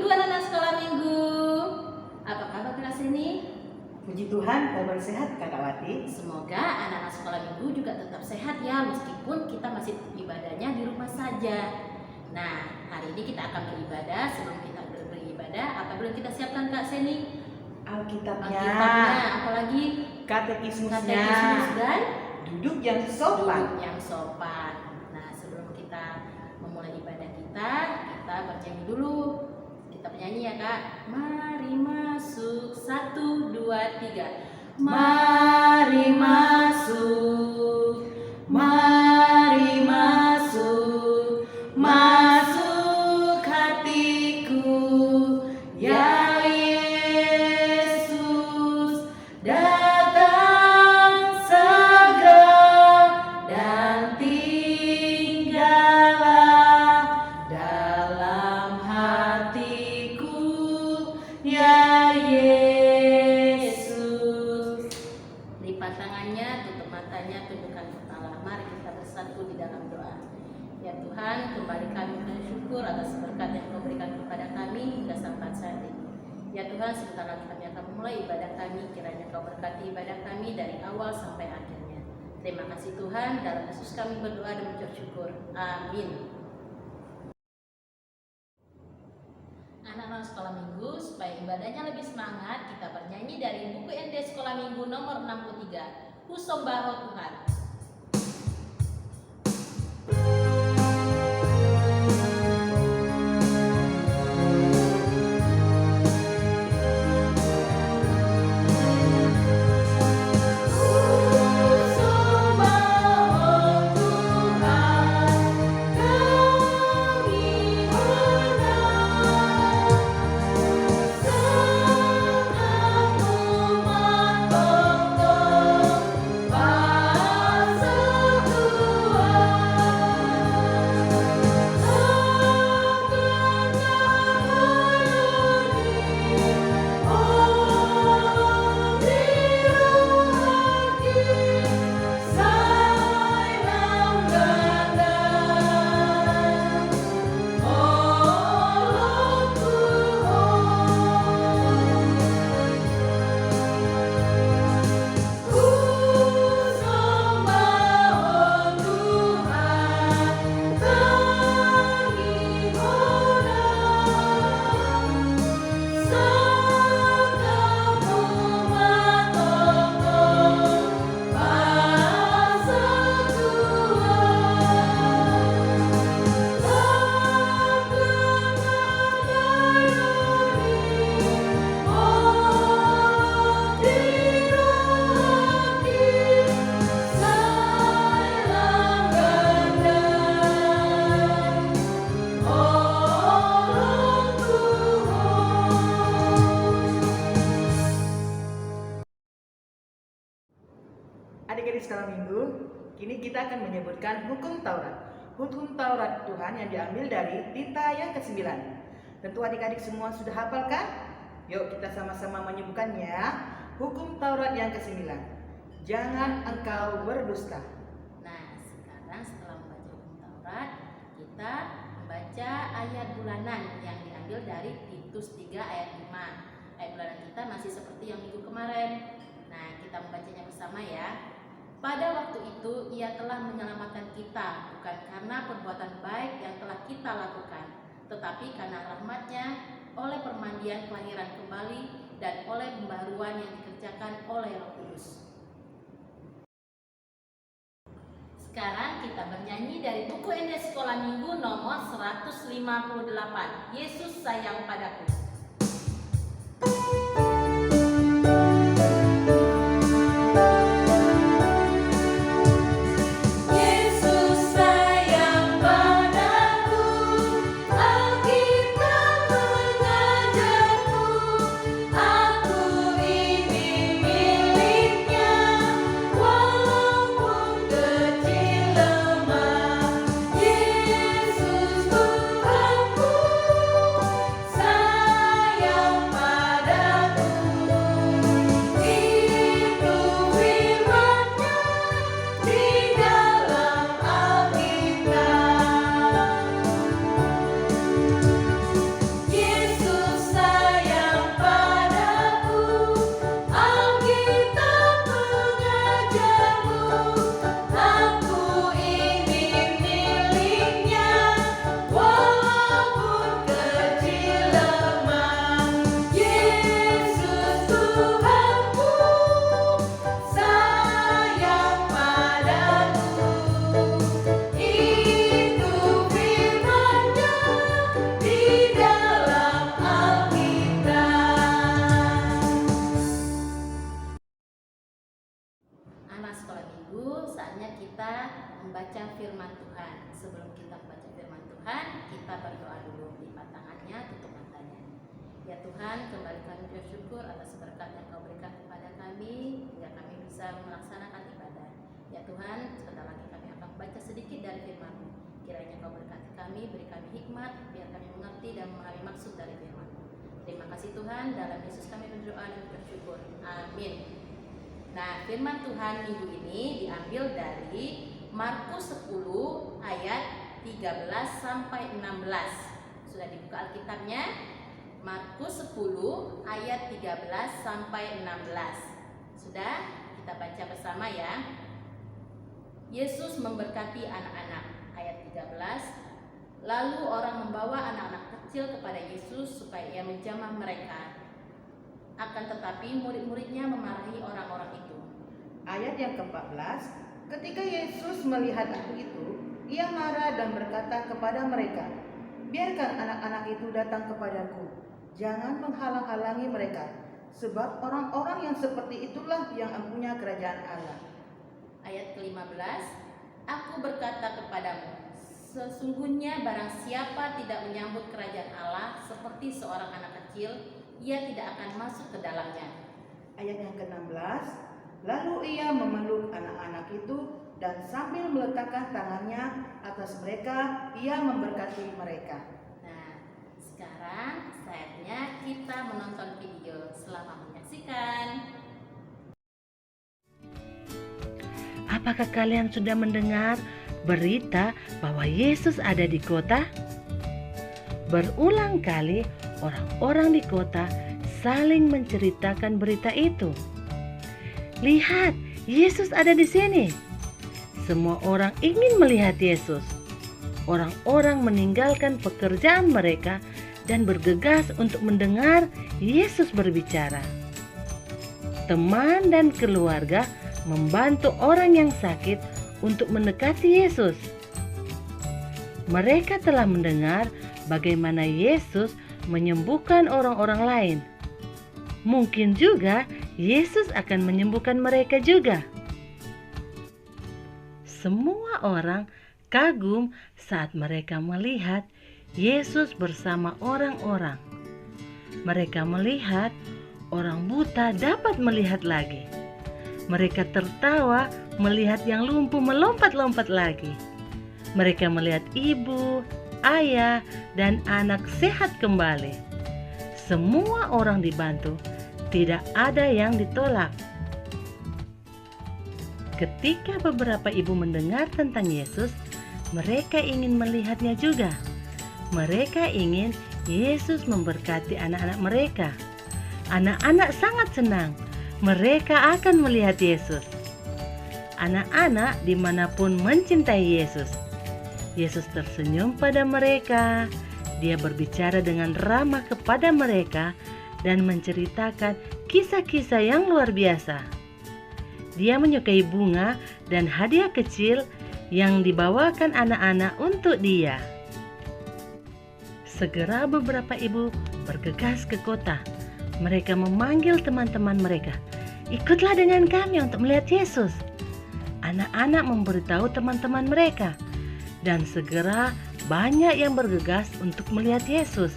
Minggu anak-anak sekolah minggu. Apa kabar kelas ini? Puji Tuhan, kabar sehat Kakak Wati. Semoga anak-anak sekolah minggu juga tetap sehat ya, meskipun kita masih ibadahnya di rumah saja. Nah, hari ini kita akan beribadah. Sebelum kita beribadah, apa dulu yang kita siapkan Kak Seni? Alkitabnya, apalagi katekismusnya, dan duduk yang sopan. Nah, sebelum kita memulai ibadah kita bernyanyi dulu. Kita bernyanyi ya Kak. Mari masuk, 1, 2, 3. Mari masuk, mari masuk, masuk hatiku, ya Yesus, datang segera dan tinggallah dalam hatiku, ya Yesus. Lipat tangannya, tutup matanya, tundukkan kepala. Mari kita bersatu di dalam doa. Ya Tuhan, kembali kami bersyukur atas berkat yang Kau berikan kepada kami hingga sampai saat ini. Ya Tuhan, sebentar lagi kami akan memulai ibadah kami. Kiranya Kau berkati ibadah kami dari awal sampai akhirnya. Terima kasih Tuhan, dalam Yesus kami berdoa dan mengucap syukur. Amin. Anak-anak sekolah minggu, supaya ibadahnya lebih semangat, kita bernyanyi dari buku ND Sekolah Minggu nomor 63, Ku Sembah Tuhan. Adik-adik sekolah minggu, kini kita akan menyebutkan hukum Taurat. Hukum Taurat Tuhan yang diambil dari tinta yang ke-9. Tentu adik-adik semua sudah hafal kan? Yuk kita sama-sama menyebutkannya. Hukum Taurat yang ke-9. Jangan engkau berdusta. Nah, sekarang setelah membaca hukum Taurat, kita membaca ayat bulanan yang diambil dari Titus 3 ayat 5. Ayat bulanan kita masih seperti yang minggu kemarin. Nah, kita membacanya bersama ya. Pada waktu itu ia telah menyelamatkan kita, bukan karena perbuatan baik yang telah kita lakukan, tetapi karena rahmat-Nya oleh permandian kelahiran kembali dan oleh pembaharuan yang dikerjakan oleh Roh Kudus. Sekarang kita bernyanyi dari buku ND Sekolah Minggu nomor 158, Yesus Sayang Padaku. Yesus Tuhanku, kita berdoa dulu. Lipat tangannya, tutup matanya. Ya Tuhan, kembali kami bersyukur atas berkat yang Kau berikan kepada kami hingga kami bisa melaksanakan ibadah. Ya Tuhan, sebentar lagi kami akan membaca sedikit dari firman-Mu. Kiranya Kau berkati kami, beri kami hikmat, biar kami mengerti dan memahami maksud dari firman-Mu. Terima kasih Tuhan, dalam Yesus kami berdoa dan bersyukur. Amin. Nah, firman Tuhan minggu ini diambil dari Markus 10 ayat 13 sampai 16. Sudah dibuka Alkitabnya? Markus 10 ayat 13 sampai 16. Sudah? Kita baca bersama ya. Yesus memberkati anak-anak. Ayat 13. Lalu orang membawa anak-anak kecil kepada Yesus supaya ia menjamah mereka. Akan tetapi murid-muridnya memarahi orang-orang itu. Ayat yang ke-14, ketika Yesus melihat itu, ia marah dan berkata kepada mereka, biarkan anak-anak itu datang kepadaku, jangan menghalang-halangi mereka, sebab orang-orang yang seperti itulah yang empunya kerajaan Allah. Ayat ke-15, aku berkata kepadamu, sesungguhnya barang siapa tidak menyambut kerajaan Allah seperti seorang anak kecil, ia tidak akan masuk ke dalamnya. Ayat yang ke-16, lalu ia memeluk anak-anak itu dan sambil meletakkan tangannya atas mereka, ia memberkati mereka. Nah, sekarang saatnya kita menonton video. Selamat menyaksikan. Apakah kalian sudah mendengar berita bahwa Yesus ada di kota? Berulang kali orang-orang di kota saling menceritakan berita itu. Lihat, Yesus ada di sini. Semua orang ingin melihat Yesus. Orang-orang meninggalkan pekerjaan mereka dan bergegas untuk mendengar Yesus berbicara. Teman dan keluarga membantu orang yang sakit untuk mendekati Yesus. Mereka telah mendengar bagaimana Yesus menyembuhkan orang-orang lain. Mungkin juga Yesus akan menyembuhkan mereka juga. Semua orang kagum saat mereka melihat Yesus bersama orang-orang. Mereka melihat orang buta dapat melihat lagi. Mereka tertawa melihat yang lumpuh melompat-lompat lagi. Mereka melihat ibu, ayah, dan anak sehat kembali. Semua orang dibantu, tidak ada yang ditolak. Ketika beberapa ibu mendengar tentang Yesus, mereka ingin melihatnya juga. Mereka ingin Yesus memberkati anak-anak mereka. Anak-anak sangat senang. Mereka akan melihat Yesus. Anak-anak dimanapun mencintai Yesus. Yesus tersenyum pada mereka. Dia berbicara dengan ramah kepada mereka dan menceritakan kisah-kisah yang luar biasa. Dia menyukai bunga dan hadiah kecil yang dibawakan anak-anak untuk dia. Segera beberapa ibu bergegas ke kota. Mereka memanggil teman-teman mereka. Ikutlah dengan kami untuk melihat Yesus. Anak-anak memberitahu teman-teman mereka. Dan segera banyak yang bergegas untuk melihat Yesus.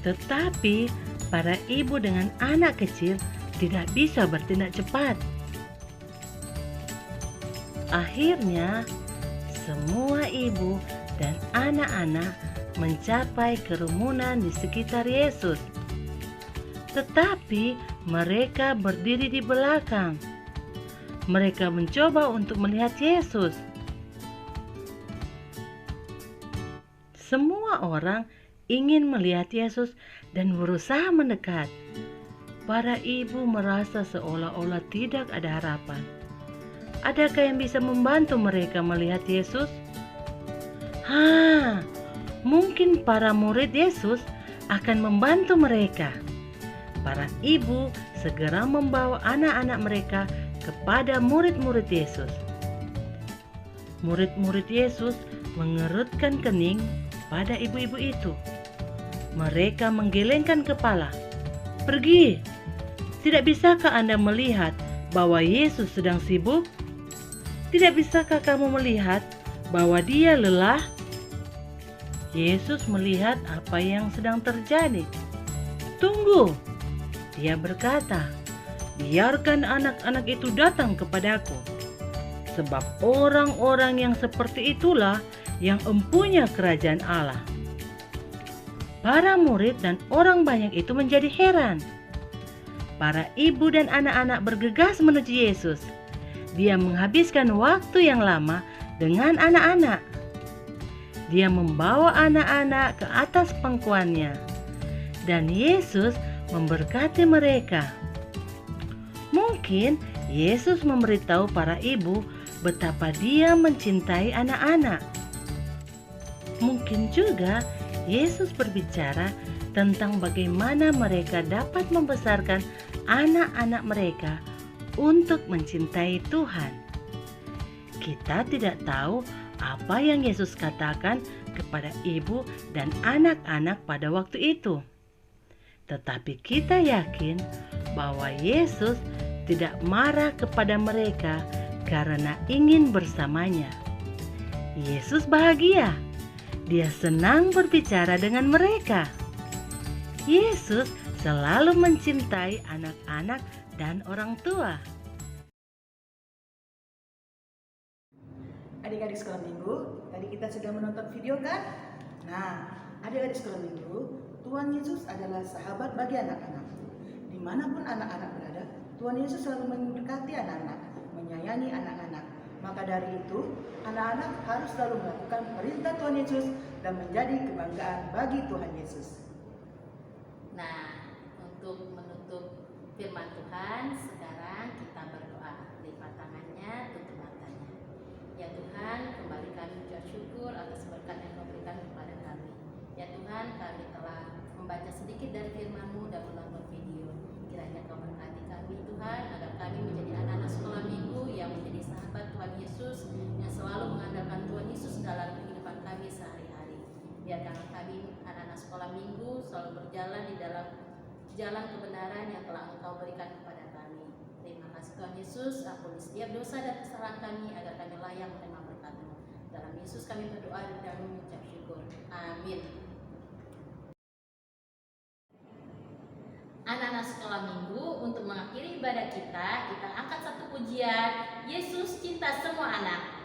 Tetapi para ibu dengan anak kecil tidak bisa bertindak cepat. Akhirnya, semua ibu dan anak-anak mencapai kerumunan di sekitar Yesus. Tetapi mereka berdiri di belakang. Mereka mencoba untuk melihat Yesus. Semua orang ingin melihat Yesus dan berusaha mendekat. Para ibu merasa seolah-olah tidak ada harapan. Adakah yang bisa membantu mereka melihat Yesus? Mungkin para murid Yesus akan membantu mereka. Para ibu segera membawa anak-anak mereka kepada murid-murid Yesus. Murid-murid Yesus mengerutkan kening pada ibu-ibu itu. Mereka menggelengkan kepala. Pergi! Tidak bisakah Anda melihat bahwa Yesus sedang sibuk? Tidak bisakah kamu melihat bahwa dia lelah? Yesus melihat apa yang sedang terjadi. "Tunggu," dia berkata, "biarkan anak-anak itu datang kepadaku. Sebab orang-orang yang seperti itulah yang empunya kerajaan Allah." Para murid dan orang banyak itu menjadi heran. Para ibu dan anak-anak bergegas menuju Yesus. Dia menghabiskan waktu yang lama dengan anak-anak. Dia membawa anak-anak ke atas pangkuannya, dan Yesus memberkati mereka. Mungkin Yesus memberitahu para ibu betapa Dia mencintai anak-anak. Mungkin juga Yesus berbicara tentang bagaimana mereka dapat membesarkan anak-anak mereka untuk mencintai Tuhan. Kita tidak tahu apa yang Yesus katakan kepada ibu dan anak-anak pada waktu itu. Tetapi kita yakin bahwa Yesus tidak marah kepada mereka karena ingin bersamanya. Yesus bahagia. Dia senang berbicara dengan mereka. Yesus selalu mencintai anak-anak dan orang tua. Adik-adik sekolah minggu, tadi kita sudah menonton video kan? Nah, adik-adik sekolah minggu, Tuhan Yesus adalah sahabat bagi anak-anak. Dimanapun anak-anak berada, Tuhan Yesus selalu memberkati anak-anak, menyayangi anak-anak. Maka dari itu, anak-anak harus selalu melakukan perintah Tuhan Yesus dan menjadi kebanggaan bagi Tuhan Yesus. Nah, untuk menutup firman Tuhan, sekarang kita berdoa. Lipat tangannya, tutup matanya. Ya Tuhan, kembali kami ucap syukur atas berkat yang Kau berikan kepada kami. Ya Tuhan, kami telah membaca sedikit dari firman-Mu dan menonton video. Kiranya Kau berkati kami Tuhan, agar kami menjadi anak-anak sekolah minggu yang menjadi sahabat Tuhan Yesus, yang selalu mengandalkan Tuhan Yesus dalam kehidupan kami sehari-hari. Biarkan kami anak-anak sekolah minggu selalu berjalan di dalam jalan kebenaran yang telah Engkau berikan kepada kami. Terima kasih Tuhan Yesus, ampuni setiap dosa dan kesalahan kami agar kami layak menerima berkat-Mu. Dalam Yesus kami berdoa dan mengucap syukur. Amin. Anak-anak sekolah minggu, untuk mengakhiri ibadah kita angkat satu pujian, Yesus cinta semua anak.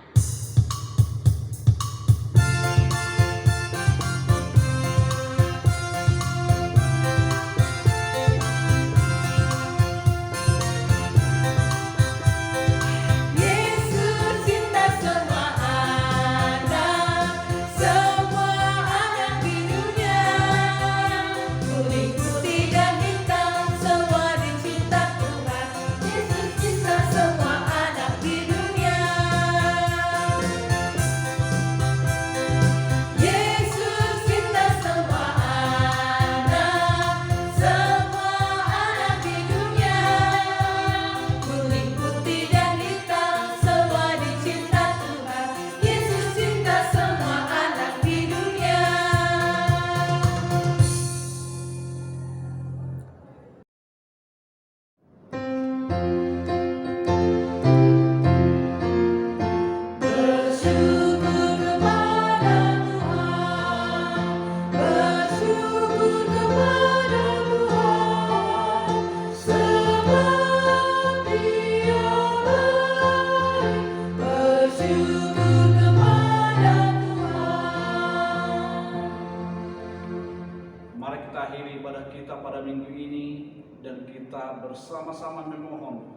kita bersama-sama memohon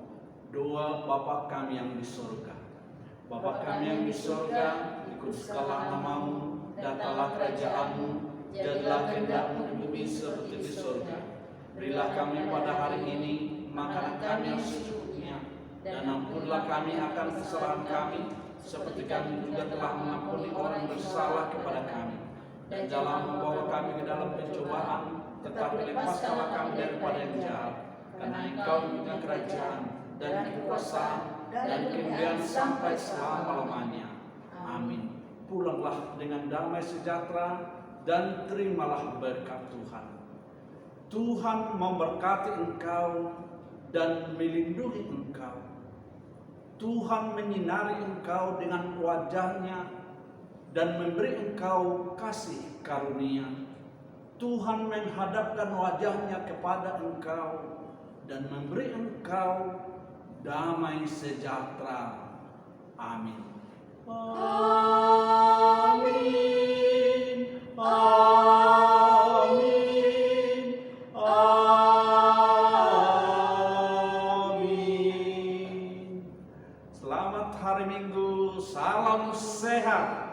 doa Bapa kami yang di surga. Bapa kami yang di surga, dikuduskanlah namamu, datanglah kerajaanmu, jadilah kehendak-Mu di bumi seperti di surga. Berilah kami pada hari ini makanan kami yang secukupnya, dan ampunlah kami akan kesalahan kami, seperti kami juga telah mengampuni orang bersalah kepada kami. Dan jangan membawa kami ke dalam pencobaan, tetapi lepaskanlah kami daripada yang jahat. Karena Engkau punya kerajaan dan kekuasaan dan kemuliaan sampai selama-lamanya. Amin. Pulanglah dengan damai sejahtera dan terimalah berkat Tuhan. Tuhan memberkati engkau dan melindungi engkau. Tuhan menyinari engkau dengan wajah-Nya dan memberi engkau kasih karunia. Tuhan menghadapkan wajahnya kepada engkau dan memberi engkau damai sejahtera. Amin. Amin. Amin. Amin. Selamat hari Minggu. Salam sehat.